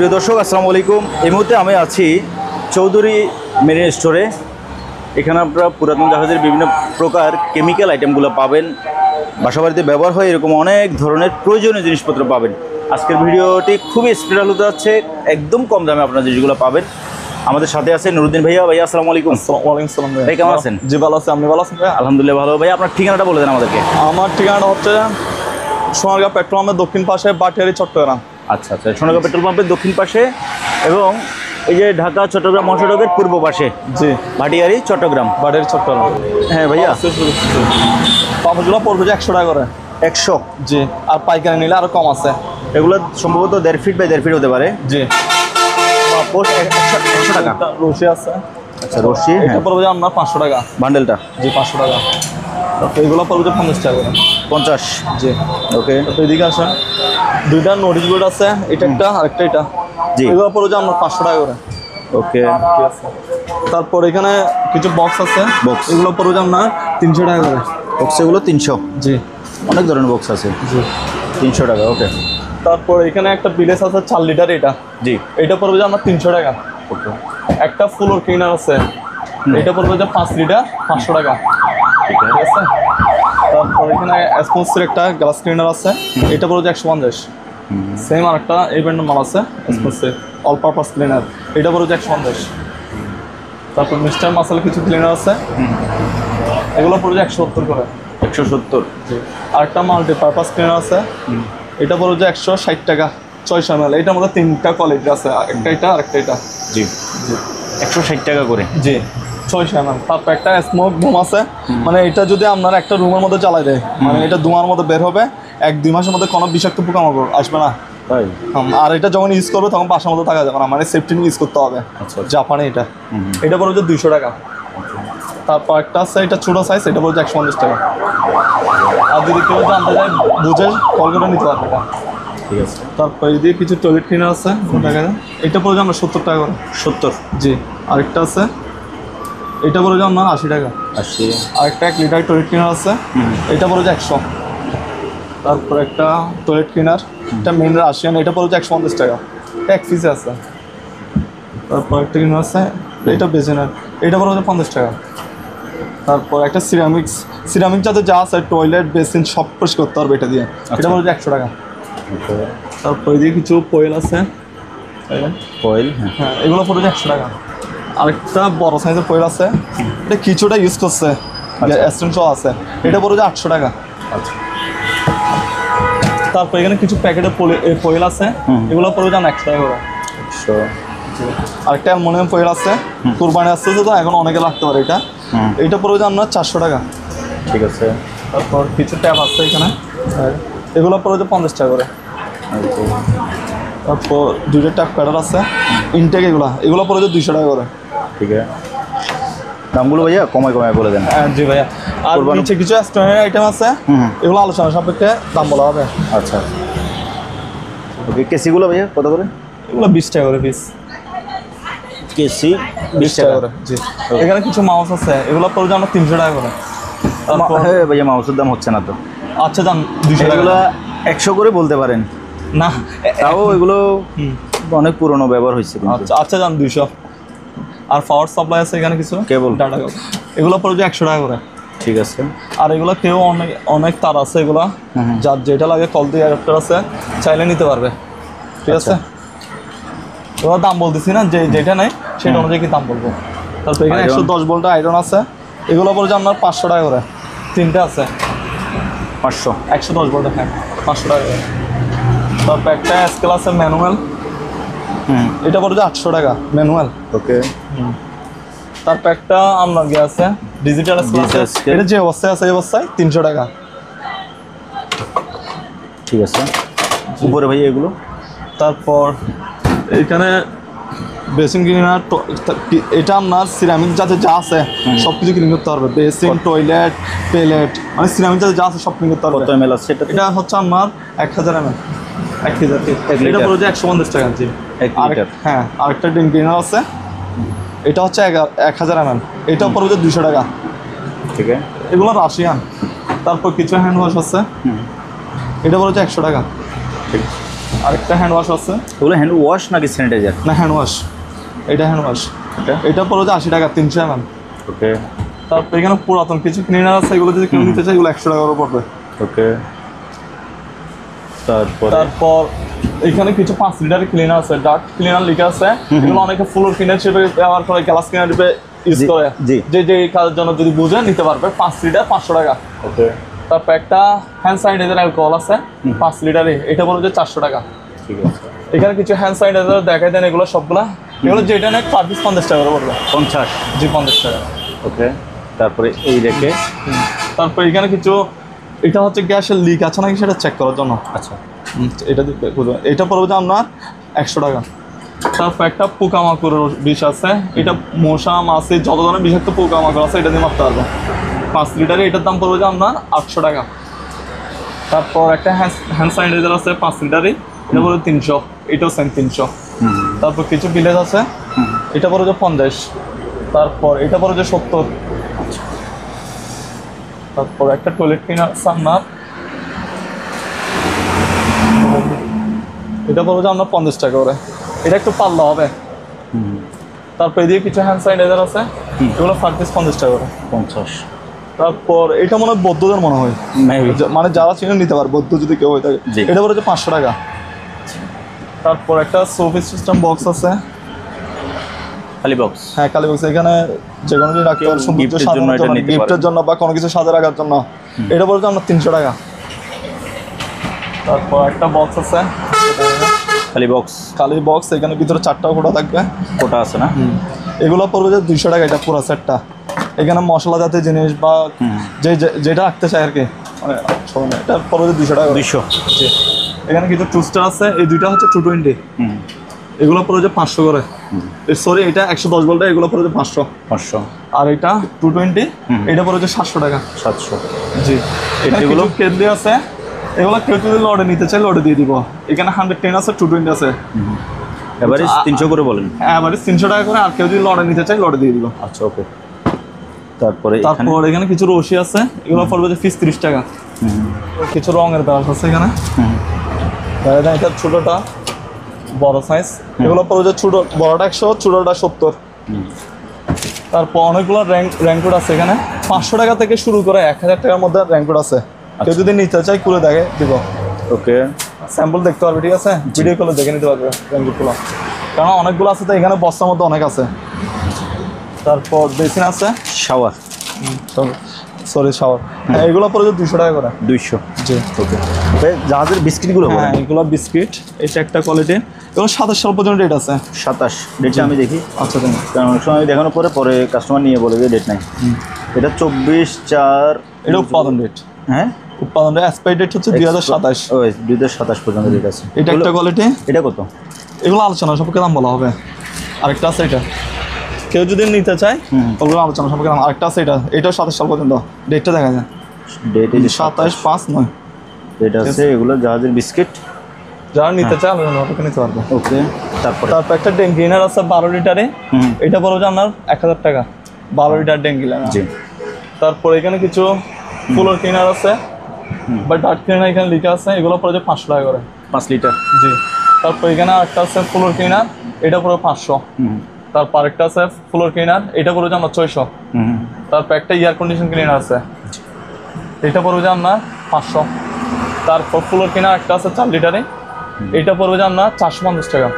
প্রিয় দর্শক আসসালামু আলাইকুম। এই মুহূর্তে আমি আছি চৌধুরী মেরিন স্টোরে। এখানে আপনারা পুরাতন জাহাজের বিভিন্ন প্রকার কেমিক্যাল আইটেমগুলো পাবেন। বাসাবাড়িতে ব্যবহার হয় এরকম অনেক ধরনের প্রয়োজনীয় জিনিসপত্র পাবেন। আজকের ভিডিওটি খুবই স্পেশাল হতে যাচ্ছে, একদম কম দামে আপনারা জিনিসগুলো পাবেন। আমাদের সাথে আছে নুরুদ্দিন ভাইয়া। ভাইয়া আসসালামু আলাইকুম। ওয়ালাইকুম আসসালাম ভাই, কেমন আছেন? জি ভালো আছি, আপনি ভালো আছেন ভাই? আলহামদুলিল্লাহ ভালো। ভাই আপনার ঠিকানাটা বলে দেন আমাদেরকে। আমার ঠিকানাটা হচ্ছে সোনারগাঁ পেট্রোল পাম্পের দক্ষিণ পাশে, বাটিয়ারি, চট্টগ্রাম। আচ্ছা আচ্ছা, সোনারগাঁ পেট্রোল পাম্পের দক্ষিণ পাশে এবং এই যে ঢাকা চট্টগ্রাম মহাসড়কের পূর্ব পাশে, জি, ভাটিয়ারি চট্টগ্রাম। বাটিয়ারি, চট্টগ্রাম। হ্যাঁ ভাইয়া, পাম্পগুলো পড়বে যে 100 টাকা করে। 100? জি, আর পাইকারি নিলে আরও কম আছে। এগুলো সম্ভবত 1.5 ফিট বাই 1.5 ফিট হতে পারে। জি, 100 টাকা। রশি আছে। আচ্ছা, রশি। এটা পড়বে যে আপনার 500 টাকা বান্ডেলটা? জি, 500 টাকা। এগুলো পড়বে যে 50 টাকা করে। 50? জি, ওকে। তো এদিকে আসেন, দুইটা নোটিশ বোর্ড আছে, এটা একটা আরেকটা এটা। জি, এগুলো পড়বে যে আপনার 500 টাকা করে। ওকে। ঠিক আছে। তারপর এখানে কিছু বক্স আছে, বক্স। এগুলো পড়বে যে আপনার 300 টাকা করে। বক্স এগুলো 300? জি, অনেক ধরনের বক্স আছে। জি। 300 টাকা, ওকে। তারপর এখানে একটা বিলেস আছে 4 লিটার, এটা জি, এটা পড়বে যে আপনার 300 টাকা। ওকে। একটা ফ্লোর ক্লিনার আছে, এটা পড়বে যে 5 লিটার, 500 টাকা। ঠিক ঠিক আছে। তারপর এখানে স্পন্সের একটা গ্লাস ক্লিনার আছে, এটা পড়বে যে 150। সেম আর একটা এই ব্র্যান্ডের মাল আছে স্পন্সের অল পারপাস ক্লিনার, এটা পড়বে যে 150। তারপর মিস্টার মাসালের কিছু ক্লিনার আছে, এগুলো পড়বে যে 170 করে। 170? জি। আরেকটা মাল্টি পারপাস ক্লিনার আছে, এটা পড়বে যে 160 টাকা, 600 ml। এটার মধ্যে 3টা কোয়ালিটি আছে, একটা এটা আরেকটা এটা। জি, জি, 160 টাকা করে। জি, 600 ml। তারপর একটা স্মোক বুম আছে, মানে এটা যদি আপনার একটা রুমের মধ্যে জ্বালাই দেয়, মানে এটা ধোঁয়ার মধ্যে বের হবে, 1-2 মাসের মধ্যে কোনো বিষাক্ত পোকামাকড় আসবে না। তাই? আর এটা যখন ইউজ করবে তখন বাসার মধ্যে থাকা যাবে না, মানে সেফটি নিয়ে ইউজ করতে হবে। আচ্ছা। জাপানে এটা, এটা পড়বে যে 200 টাকা। তারপর একটা আছে, এটা ছোটো সাইজ, এটা পড়বে 150 টাকা। আর যদি কেউ জানতে চায় বুঝে কল করে নিতে পারবে এটা। ঠিক আছে। তারপর এই দিয়ে কিছু টয়লেট ক্লিনার আছে, দেখা যায় এটা পড়বে আমরা 70 টাকা করে। 70? জি। আরেকটা আছে, এটা পড়বে যে আপনার 80 টাকা। 80? আরেকটা 1 লিটার টয়লেট ক্লিনার আছে, এটা পড়বে যে 100। তারপর একটা টয়লেট ক্লিনার, এটা মেন রাশিয়ান, এটা পড়বে যে 150 টাকা। এটা 1 পিসে আছে। তারপর একটা ক্লিনার আছে, এটা বেজেনার, এটা পড়বে যে 50 টাকা। তারপর একটা সিরামিক যাতে যা আছে, টয়লেট বেসিন সব পরিষ্কার করতে পারবে এটা দিয়ে, এটা পড়বে যে 100 টাকা। তারপর এদিকে কিছু পয়েল আছে, কয়েল? হ্যাঁ, এগুলো পড়বে যে 100 টাকা। আরেকটা বড় সাইজের পয়েল আছে, এটা কিছুটা ইউজ করছে, এসেনশিয়াল আছে, এটা পড়বে যে 800 টাকা। আচ্ছা। তারপর এখানে কিছু প্যাকেটের পয়েল আছে, এগুলো পড়বে যে 100 টাকা করে। 100? আরেকটা অ্যালুমিনিয়াম পয়েল আছে, কুরবানি আসছে তো এখন অনেকে লাগতে পারে, এটা পড়বে যে আপনার 400 টাকা। ঠিক আছে। তারপর কিছু ট্যাপ আছে এখানে, এগুলো পড়বে যে 50 টাকা করে। তারপর 2টা ট্যাপ প্যাডার আছে ইনটেক, এগুলো পড়বে যে 200 টাকা করে। ঠিক আছে। দামগুলো ভাইয়া কমায় বলে দেন। জি ভাইয়া। আর নিচে কিছু স্টোনের আইটেম আছে, এগুলো আলোচনা সাপেক্ষে দাম বলা হবে। আচ্ছা, ওকে। কেসিগুলো ভাইয়া কত করে? এগুলো 20 টাকা করে পিস। কেসি 20 টাকা করে, জি। এখানে কিছু মাউস আছে, এগুলো পড়বে যে আমরা 300 টাকা করে। হ্যাঁ ভাইয়া, মাউসের দাম হচ্ছে না তো। আচ্ছা, দাম 200 টাকা। এগুলো 100 করে বলতে পারেন না, তাও এগুলো অনেক পুরনো ব্যবহার হয়েছে। আচ্ছা, দাম 200। আর পাওয়ার সাপ্লাই আছে এখানে কিছু কেবল, ডাটা কেবল, এগুলো পড়বে যে 100 টাকা করে। ঠিক আছে। আর এগুলো কেউ অনেক তার আছে, এগুলো যার যেটা লাগে কল দিয়ে অ্যাডাপ্টার আছে, চাইলে নিতে পারবে। ঠিক আছে। ওরা দাম বলতেছি না, যেটা নেই সেটা অনুযায়ী কি দাম বলবো। তারপর এখানে 110 ভোল্ট আয়রন আছে, এগুলো পড়ছে আপনার 500 টাকা করে। 3টে আছে 500? 110 ভোল্ট, হ্যাঁ, 500 টাকা করে। তারপর একটা স্কেল আছে ম্যানুয়াল, এটা পড়ছে 800 টাকা ম্যানুয়াল। ওকে। তারপর একটা আপনার গিয়ে আছে ডিজিটাল স্কেল, এটা যে অবস্থায় আছে এই অবস্থায় 300 টাকা। ঠিক আছে। উপরে ভাই এগুলো? তারপর এখানে বেসিন ক্লিনার, এটা আপনার সিরামিক যাতে যা আছে সব কিছু ক্লিন করতে পারবে। বেসিন, টয়লেট, প্লেট, মানে সিরামিক যাতে যা আছে সব ক্লিন করতে পারবে। কত ml আছে এটা? এটা হচ্ছে আপনার 1000 ml, 1 লিটার। এটা পড়ে যে 150 টাকা। জি, 1 লিটার। হ্যাঁ, আরেকটা ড্রিঙ্ক ক্লিনার আছে, এটা হচ্ছে 1000 ml, এটাও পড়বে যে 200 টাকা। ঠিক আছে। এগুলো রাশিয়ান। তারপর কিছু হ্যান্ড ওয়াশ আছে, এটা পড়ে যে 100 টাকা। ঠিক। আরেকটা হ্যান্ড ওয়াশ আছে। ওগুলো হ্যান্ড ওয়াশ নাকি স্যানিটাইজার? না, হ্যান্ড ওয়াশ। এটা হ্যান্ড ওয়াশ। এটা পড়বে যে 80 টাকা, 300 ml। ওকে। তারপর এখানে পুরাতন কিছু ক্লিনার আছে, এগুলো যদি কেউ নিতে চায় এগুলো 100 টাকা করে পড়বে। ওকে। তারপর এখানে কিছু 5 লিটার ক্লিনার আছে, ডার্ক ক্লিনার লেখা আছে। এগুলো অনেকে ফ্লোর ক্লিনার হিসেবে ব্যবহার করে, গ্লাস ক্লিনার হিসেবে ইউজ করে। যে যে কাজের জন্য যদি বুঝে নিতে পারবে। 5 লিটার 500 টাকা। ওকে। তারপর একটা হ্যান্ড স্যানিটাইজার অ্যালকোহল আছে 5 লিটারে, এটা পড়বে যে 400 টাকা। ঠিক আছে। এখানে কিছু হ্যান্ড স্যানিটাইজার দেখাই দেন, এগুলো সবগুলা, এগুলো যেটা নেয় পার পিস 50 টাকা করে পড়বে। 50? জি, 50 টাকা। ওকে। তারপরে এই রেখে তারপর এখানে কিছু, এটা হচ্ছে গ্যাসের লিক আছে নাকি সেটা চেক করার জন্য। আচ্ছা। এটা এটা পড়বে যে আপনার 100 টাকা। তারপর একটা পোকামাকড়ের বিষ আছে, এটা মশা মাছি যত ধরনের বিষাক্ত পোকামাকড় আছে এটা দিয়ে মারতে পারবে। 5 লিটারে এটার দাম পড়বে যে আপনার 800 টাকা। তারপর একটা হ্যান্ড স্যানিটাইজার আছে 5 লিটারে, এটা পড়বে 300, এটাও সেম 300। তারপর কিছু ভিলেজ আছে, এটা পড়বে যে 50। তারপর এটা পড়বে যে 70। তারপর একটা টয়লেট ক্লিনার আছে আপনার, এটা পড়বে যে আপনার 50 টাকা করে। এটা একটু পাল্লা হবে। তারপর এদিকে কিছু হ্যান্ড স্যানিটাইজার আছে, এগুলো পার পিস 50 টাকা করে। 50। তারপর এটা মনে হয় বৌদ্ধদের মনে হয়, মানে যারা চিনে নিতে পারে, বৌদ্ধ যদি কেউ হয়ে থাকে। এটা পড়বে যে 500 টাকা। তারপর একটা সোফি সিস্টেম বক্স আছে, খালি বক্স। হ্যাঁ, খালি বক্স। এখানে যে কোনো কিছু রাখতে পারে, সৌন্দর্য সাজানোর জন্য, গিফটের জন্য বা কোনো কিছু সাজা রাখার জন্য। এটা পড়বে আমরা 300 টাকা। তারপর একটা বক্স আছে, খালি বক্স। খালি বক্স, এখানে ভিতরে 4টা কোটা থাকবে। কোটা আছে না? এগুলো পড়বে যে 200 টাকা, এটা পুরো সেটটা। এখানে মশলা জাতীয় জিনিস বা যেটা রাখতে চাই আর কি, মানে এটা পড়বে যে 200 টাকা। 200? জি। এখানে কিছু টুস্টার আছে, এই দুইটা হচ্ছে 220, এগুলো পড়বে যে 500 করে। সরি, এটা 110 ভোল্ট, এগুলো পড়বে যে 500। আর এটা 220, এটা পড়বে যে 700 টাকা। 700? জি। এগুলো কেটলি আছে, এগুলো কেউ যদি লড়ে নিতে চাই লড়ে দিয়ে দিব। এখানে 110 আছে, 220 আছে। এভারেজ 300 করে বলেন? এভারেজ 300 টাকা করে, আর কেউ যদি লড়ে নিতে চাই লড়ে দিয়ে দিব। আচ্ছা, ওকে। তারপর এখানে কিছু রশি আছে, এগুলো পড়বে যে পিস 30 টাকা। কিছু রঙের ব্রাশ আছে এখানে, এটা ছোটটা বড় সাইজ, এগুলো পড়বে যে ছোট, বড়টা 100, ছোটটা 70। তারপর অনেকগুলো র্যাঙ্কোড আছে এখানে, 500 টাকা থেকে শুরু করে 1000 টাকার মধ্যে র্যাঙ্কোড আছে। কেউ যদি নিতে চাই খুলে দেখে দিব। ওকে। স্যাম্পল দেখতে পারবে, ঠিক আছে? ভিডিও কলে দেখে নিতে পারবে র্যাঙ্কোডগুলো, কারণ অনেকগুলো আছে তো এখানে, বস্তার মধ্যে অনেক আছে। তারপর বেসিন আছে, শাওয়ার, শাওয়ার, এগুলো পড়ে যে 200 টাকা করে। 200? জি। ওকে। জাহাজের বিস্কিটগুলো? হ্যাঁ, এগুলো বিস্কিট, এটা একটা কোয়ালিটি, এগুলো 27 সাল পর্যন্ত ডেট আছে। 27? ডেটটা আমি দেখি। আচ্ছা, দেখুন, কারণ অনেক সময় দেখানোর পরে কাস্টমার নিয়ে বলে যে ডেট নাই। এটা 24/4, এটা উৎপাদন ডেট। হ্যাঁ, উৎপাদন ডেট, এক্সপায়ারি ডেট হচ্ছে 2027। 2027 পর্যন্ত ডেট আছে। এটা একটা কোয়ালিটি। এটা কত? এগুলো আলোচনা সম্পর্কে দাম বলা হবে। আরেকটা আছে, এটা কেউ যদি নিতে চায় ওগুলো আলোচনা সম্পর্কে দাম। আরেকটা আছে, এটাও 27 সাল পর্যন্ত, ডেটটা দেখা যায়। ডেট 27/5/9। এটা আছে। এগুলো জাহাজের বিস্কিট, যারা নিতে চায় আলোচনা সম্পর্কে নিতে পারবে। ওকে। তারপর একটা ডেঙ্গিনার আছে 12 লিটারে, এটা পড়বে যে আপনার 1000 টাকা। 12 লিটার ডেঙ্গিনার। জি। তারপর এখানে কিছু ফুলের ক্লিনার আছে বা ডার্ক ক্লিনার, এখানে লেখা আছে, এগুলো পড়ে যে 500 টাকা করে। 5 লিটার? জি। তারপর এখানে একটা আছে ফুলের ক্লিনার, এটা পড়বে 500। তারপর আরেকটা আছে ফ্লোর ক্লিনার, এটা পড়বে যে আপনার 600। তারপর একটা এয়ার কন্ডিশন ক্লিনার আছে, এটা পড়বে যে আপনার 500। তারপর ফ্লোর ক্লিনার একটা আছে 4 লিটারে, এটা পড়বে যে আপনার 450 টাকা।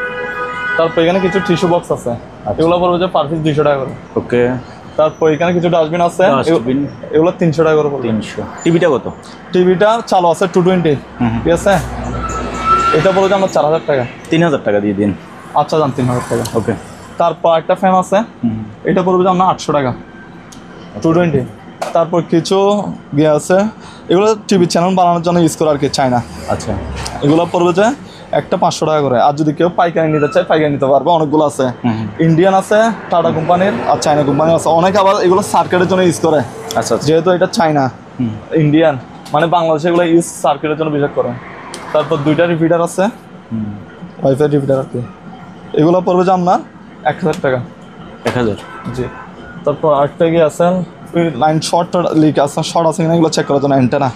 তারপর এখানে কিছু টিস্যু বক্স আছে, এগুলো পড়বে যে পার পিস 200 টাকা করে। ওকে। তারপর এখানে কিছু ডাস্টবিন আছে, এগুলো 300 টাকা করে পড়বে। 300? টিভিটা কত? টিভিটা চালু আছে 220, ঠিক আছে? এটা পড়বে যে আপনার 4000 টাকা। 3000 টাকা দিয়ে দিন। আচ্ছা, যান 3000 টাকা। ওকে। তারপর একটা ফ্যান আছে, এটা পড়বে যে আপনার 800 টাকা, 220। তারপর কিছু ইয়ে আছে, এগুলো টিভি চ্যানেল বানানোর জন্য ইউজ করে আর কি, চায়না। আচ্ছা। এগুলো পড়বে যে একটা 500 টাকা করে। আর যদি কেউ পাইকারি নিতে চায় পাইকারি নিতে পারবে, অনেকগুলো আছে। ইন্ডিয়ান আছে, টাটা কোম্পানির, আর চায়না কোম্পানির আছে। অনেকে আবার এগুলো সার্কিটের জন্য ইউজ করে। আচ্ছা। যেহেতু এটা চায়না, ইন্ডিয়ান মানে বাংলাদেশে এগুলো ইউজ সার্কিটের জন্য বিশেষ করে। তারপর 2টা রিপিটার আছে, ওয়াইফাই রিপিটার আর কি, এগুলো পড়বে যে আপনার 1000 টাকা। 1000? জি। তারপর আরেকটা কি আছে, লাইন শর্ট লিক আছে, শর্ট আছে কিনা এগুলো চেক করার জন্য অ্যান্টেনা,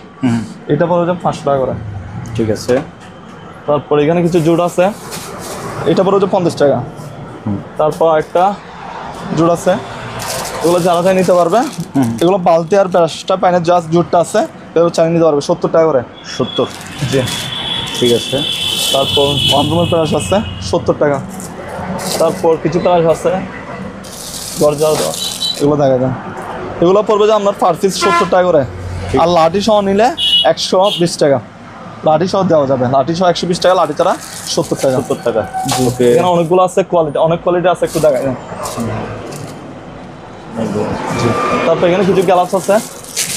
এটা পড়বে যে 500 টাকা করে। ঠিক আছে। তারপর এখানে কিছু জুট আছে, এটা পড়ে হচ্ছে 50 টাকা। তারপর একটা জুট আছে, এগুলো যারা চাই নিতে পারবে। এগুলো বালতি আর ব্রাশটা পাইনের জাস্ট জুটটা আছে, এগুলো চাই নিতে পারবে 70 টাকা করে। 70, জি। ঠিক আছে। তারপর বাথরুমের ব্রাশ আছে 70 টাকা। তারপর কিছু ব্রাশ আছে দরজা, এগুলো দেখা যায়, এগুলো পড়বে যে আপনার পার পিস 70 টাকা করে। আর লাঠি সহ নিলে 120 টাকা, লাঠি সহ দেওয়া যাবে। লাঠি সহ 120 টাকা, লাঠি ছাড়া 70 টাকা। 70 টাকা, ওকে। এখানে অনেকগুলো আছে কোয়ালিটি, অনেক কোয়ালিটি আছে, একটু দেখা যায়। তারপর এখানে কিছু গ্লাভস আছে,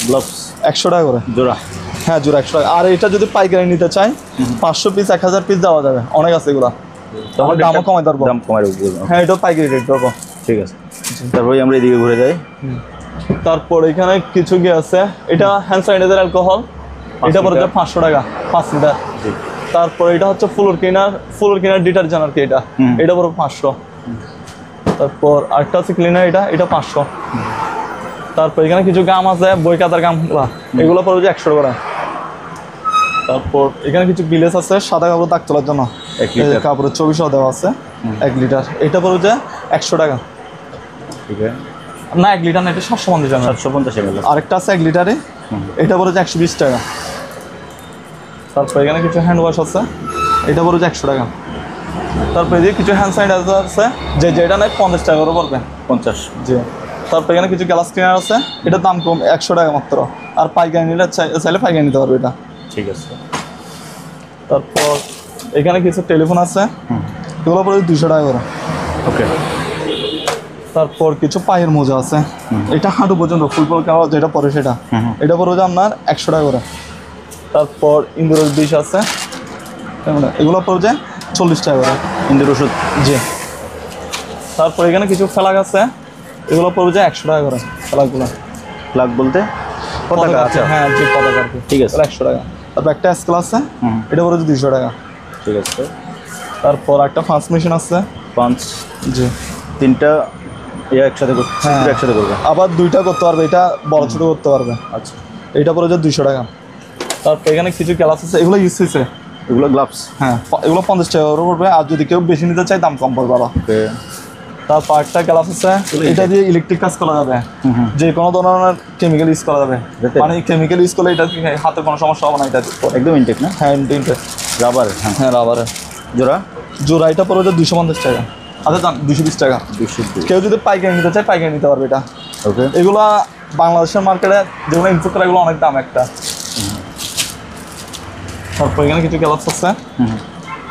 গ্লাভস 100 টাকা করে জোড়া। হ্যাঁ, জোড়া 100 টাকা। আর এটা যদি পাইকারি নিতে চাই 500 পিস 1000 পিস দেওয়া যাবে, অনেক আছে এগুলা। তখন দামও কমাই ধরবো। দাম কমাই রাখবো। হ্যাঁ, এটা পাইকারি রেট ধরবো। ঠিক আছে। তারপরে আমরা এদিকে ঘুরে যাই। তারপর এখানে কিছু কি আছে, এটা হ্যান্ড স্যানিটাইজার অ্যালকোহল, এটা পড়ে 500 টাকা 5 লিটার। তারপর এটা হচ্ছে ফ্লোর ক্লিনার ডিটারজেন্ট আর কি, এটা পড়বে 500। তারপর আরেকটা আছে ক্লিনার, এটা 500। তারপর এখানে কিছু গাম আছে, বই কাতার গামগুলা, এগুলো পড়বে 100 করে। তারপর এখানে কিছু বিলেস আছে সাদা কাপড় দাগ তোলার জন্য, 1 লিটার কাপড়ের 24 দেওয়া আছে 1 লিটার, এটা পড়বে 100 টাকা। ঠিক আছে। না, 1 লিটার না, এটা 750 ml। 750 ml। আরেকটা আছে 1 লিটারে, এটা পড়েছে 120 টাকা। তারপর এখানে কিছু হ্যান্ড ওয়াশ আছে, এটা পড়েছে 100 টাকা। তারপর এদিকে কিছু হ্যান্ড স্যানিটাইজার আছে, যেটা নয় 50 টাকা করে পড়বে। 50, জি। তারপর এখানে কিছু গ্লাস ক্লিনার আছে, এটার দাম কম 100 টাকা মাত্র। আর পাইকারি নিলে চাইলে পাইকারি নিতে পারবে এটা। ঠিক আছে। তারপর এখানে কিছু টেলিফোন আছে, এগুলো পড়ে 200 টাকা করে। ওকে। তারপর কিছু পায়ের মোজা আছে, এটা হাঁটু পর্যন্ত ফুটবল খেলা যেটা পরে সেটা, এটা পড়বে যে আপনার 100 টাকা করে। তারপর ইন্দুরের বিষ আছে, এগুলো পড়বে 40 টাকা করে। ইন্দুর ওষুধ। জি। তারপর এখানে কিছু ফ্ল্যাগ আছে, এগুলো পড়বে 100 টাকা করে ফ্ল্যাগগুলো। প্লাগ বলতে পতাকা? আচ্ছা, হ্যাঁ, জি, পতাকা আর কি। ঠিক আছে। 100 টাকা। তারপর একটা স্কেল আছে, এটা পড়বে 200 টাকা। ঠিক আছে। তারপর একটা ফাঁস মেশিন আছে, 5, জি, 3টা একসাথে করতে, একসাথে করবে। আবার 2টা করতে পারবে, এটা বড় ছোট করতে পারবে। আচ্ছা, এটা পড়ে 200 টাকা। তারপর এখানে কিছু গ্লাস আছে, এগুলো ইউজ হয়েছে। এগুলো গ্লাভস। হ্যাঁ, এগুলো 50 টাকা করে পড়বে। আর যদি কেউ বেশি নিতে চায় দাম কম পড়বে আরো। ওকে। তারপর একটা গ্লাস আছে, এটা দিয়ে ইলেকট্রিক কাজ করা যাবে, যে কোনো ধরনের কেমিক্যাল ইউজ করা যাবে। মানে কেমিক্যাল ইউজ করলে এটা হাতে কোনো সমস্যা হবে না। এটা একদম ইনটেক না? হ্যাঁ, ইনটেক রাবার। হ্যাঁ, রাবারের জোড়া। জোড়া এটা পড়বে 250 টাকা। আচ্ছা, দাম 220 টাকা। 220। কেউ যদি পাইকারি নিতে চায় পাইকারি নিতে পারবে এটা। ওকে। এগুলা বাংলাদেশের মার্কেটে যেগুলো ইনপুট করে, এগুলো অনেক দাম একটা। তারপর এখানে কিছু গ্লাভস আছে,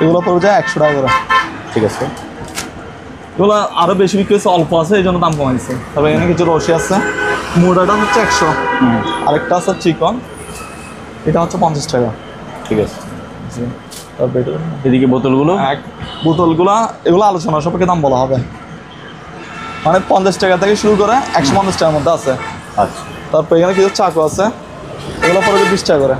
এগুলো পড়বে 100 টাকা করে। ঠিক আছে। এগুলো আরো বেশি বিক্রি হচ্ছে, অল্প আছে এই জন্য দাম কমাইছে। তবে এখানে কিছু রশি আছে, মোটাটা হচ্ছে 100, আরেকটা আছে চিকন, এটা হচ্ছে 50 টাকা। ঠিক আছে। জি। তারপর এদিকে বোতলগুলো। বোতলগুলা, এগুলো আলোচনা সাপেক্ষে দাম বলা হবে। মানে 50 টাকা থেকে শুরু করে 150 টাকার মধ্যে আছে। আচ্ছা। তারপর এখানে কিছু চাকু আছে, এগুলো পড়বে 20 টাকা করে।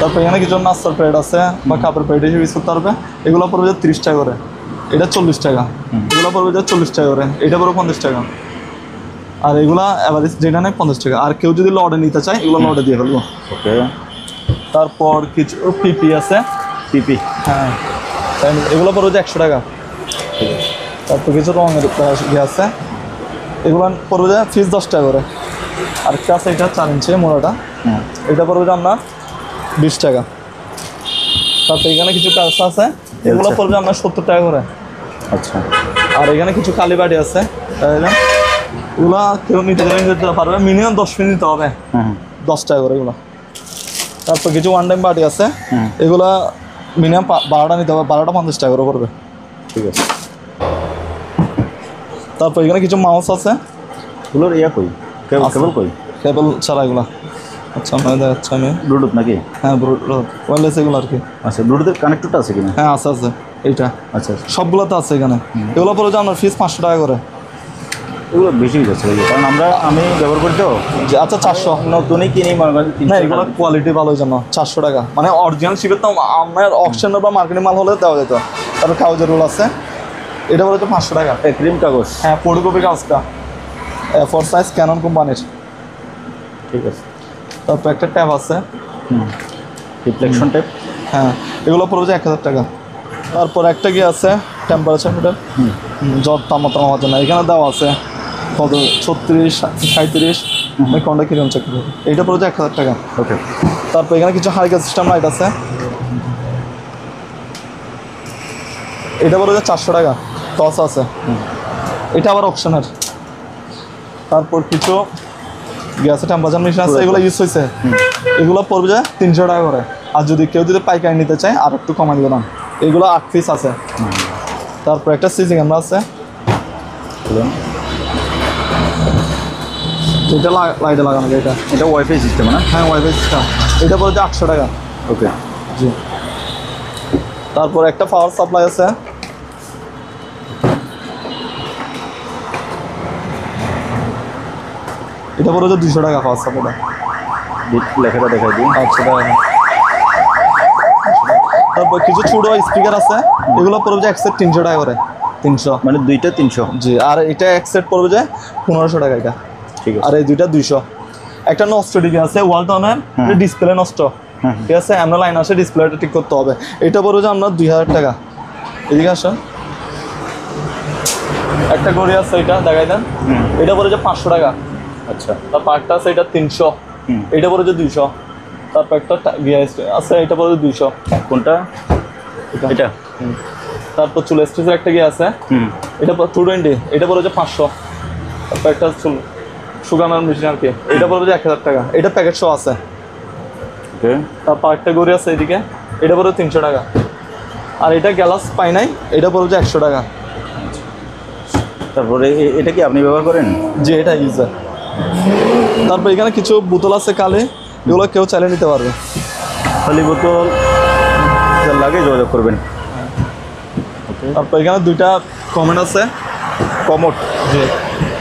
তারপর এখানে কিছু নাস্তার প্লেট আছে বা কাপড় প্লেট হিসেবে ইউজ করতে পারবে, এগুলো পড়বে 30 টাকা করে। এটা 40 টাকা। এগুলো পড়বে 40 টাকা করে, এটা পড়বে 50 টাকা। আর এগুলা অ্যাভারেজ যেটা নেয় 50 টাকা। আর কেউ যদি লডে নিতে চায়, এগুলো লডে দিয়ে ফেলবো। ওকে। তারপর কিছু পিপি আছে, পিপি। হ্যাঁ, এগুলো পড়বে 100 টাকা। তারপর কিছু রঙের ইয়ে আছে, এগুলো পড়বে ফিস 10 টাকা করে। আরেকটা আছে, এটা 4 ইঞ্চি মোড়াটা, এটা পড়বে আপনার 20 টাকা। তারপর এখানে কিছু কাঁচা আছে, এগুলো পড়বে আপনার 70 টাকা করে। আচ্ছা। আর এখানে কিছু কালীবাড়ি আছে, এগুলো কেউ নিতে পারবে, মিনিমাম 10 মিনিট নিতে হবে, 10 টাকা করে এগুলো। তারপর কিছু ওয়ান টাইম বাটি আছে, এগুলা মিনিমাম 12টা নিতে হবে, 12টা 50 টাকা করে পড়বে। ঠিক আছে। তারপর এখানে কিছু মাউস আছে, এগুলোর কই? কেবল কই? কেবল ছাড়া এগুলা। আচ্ছা, আমি দেখাচ্ছি। আমি ব্লুটুথ নাকি? হ্যাঁ, ব্লুটুথ ওয়্যারলেস এগুলো আর কি। আচ্ছা, ব্লুটুথের কানেক্টরটা আছে কিনা? হ্যাঁ, আছে আছে, এইটা। আচ্ছে, সবগুলোতে আছে এখানে। এগুলো পড়ে যে আপনার ফিস 500 টাকা করে। এগুলো বেশি যাচ্ছে কারণ আমি ব্যবহার করি তো। আচ্ছা, 400 নতুনই কিনি মনে করেন। না, এগুলো কোয়ালিটি ভালো ওই জন্য 400 টাকা। মানে অরিজিনাল শিপের তো আপনার অকশনের বা মার্কেটিং মাল হলে দেওয়া যেত। তারপর কাগজের রোল আছে, এটা বলে তো 500 টাকা। ক্রিম কাগজ। হ্যাঁ, ফটোকপি কাগজটা A4 সাইজ ক্যানন কোম্পানির। ঠিক আছে। তারপর একটা ট্যাব আছে, রিফ্লেকশন টেপ। হ্যাঁ, এগুলো পড়বে যে 1000 টাকা। তারপর একটা কি আছে টেম্পারেচার মিটার, জ্বর তাপমাত্রা হওয়ার জন্য এখানে দেওয়া আছে কত 36 37 কোনটা কিরকম চেক করবে, এইটা পড়বে যে 1000 টাকা। ওকে। তারপর এখানে কিছু হারিকেন সিস্টেম লাইট আছে, এটা পড়বে যে 400 টাকা, টস আছে, এটা আবার অপশনের। তারপর কিছু গ্যাসের টেম্পারেচার মেশিন আছে, এগুলো ইউজ হয়েছে, এগুলো পড়বে যে 300 টাকা করে। আর যদি কেউ পাইকারি নিতে চায় আর একটু কমাই দিলাম, এগুলো 8 পিস আছে। তারপর একটা সিসি ক্যামেরা আছে, এটা লাইটে লাগানো যায়, এটা ওয়াইফাই সিস্টেম না? হ্যাঁ ওয়াইফাই সিস্টেম, এটা পড়বে যে 800 টাকা। ওকে। জি। তারপর একটা পাওয়ার সাপ্লাই আছে, এটা পড়বে যে 200 টাকা পাওয়ার সাপ্লাই। লেখাটা দেখাই দিই। আচ্ছা টাকা। তারপর কিছু ছোট স্পিকার আছে, এগুলো পড়বে যে এক সেট 300 টাকা করে, 300 মানে দুইটা 300? জি। আর এটা এক সেট পড়বে যে 1500 টাকা এটা। ঠিক আছে। আর এই দুইটা 200। একটা নষ্ট ডিগ্রি আছে ওয়ালটনের, ডিসপ্লে নষ্ট, ঠিক আছে, আমরা লাইন আসে ডিসপ্লেটা ঠিক করতে হবে, এটা পড়বে যে আমরা 2000 টাকা। এদিকে আসেন, একটা ঘড়ি আছে, এটা দেখাই দেন, এটা পড়বে যে 500 টাকা। আচ্ছা। তারপর একটা আছে, এটা 300, এটা পড়বে যে 200। তারপর একটা আছে, এটা পড়বে 200। কোনটা? এটা। তারপর চুল স্টেজের একটা গিয়ে আছে, এটা 220, এটা পড়বে যে 500। তারপর একটা চুল শুকানোর মেশিন আর কি, এটা পড়বে যে 1000 টাকা, এটা প্যাকেট শো আছে। ওকে। তারপর একটা গড়ি আছে এদিকে, এটা পড়বে 300 টাকা। আর এটা গ্যালাস পাই নাই, এটা পড়বে যে 100 টাকা। তারপরে এটা কি আপনি ব্যবহার করেন? যে এটা ইউজার। তারপর এখানে কিছু বোতল আছে কালে, এগুলো কেউ চালিয়ে নিতে পারবে। খালি বোতল যার লাগে যোগাযোগ করবেন। তারপর এখানে দুইটা কমেন্ট আছে, কমোড। জি,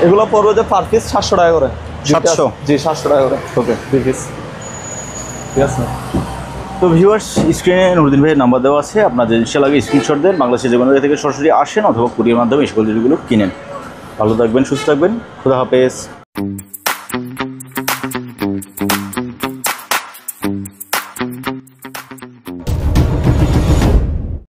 এগুলো পড়বে যে পার পিস 700 টাকা করে। 700? জি 700 টাকা করে। ওকে। 2 পিস, ঠিক আছে। তো ভিউয়ার্স, স্ক্রিনে নুরুদ্দিন ভাইয়ের নাম্বার দেওয়া আছে, আপনার যে জিনিসটা লাগে স্ক্রিনশট দেন, বাংলাদেশের যে কোনো জায়গা থেকে সরাসরি আসেন অথবা কুরিয়ার মাধ্যমে এই সকল জিনিসগুলো কিনেন। ভালো থাকবেন, সুস্থ থাকবেন, খুদা হাফেজ।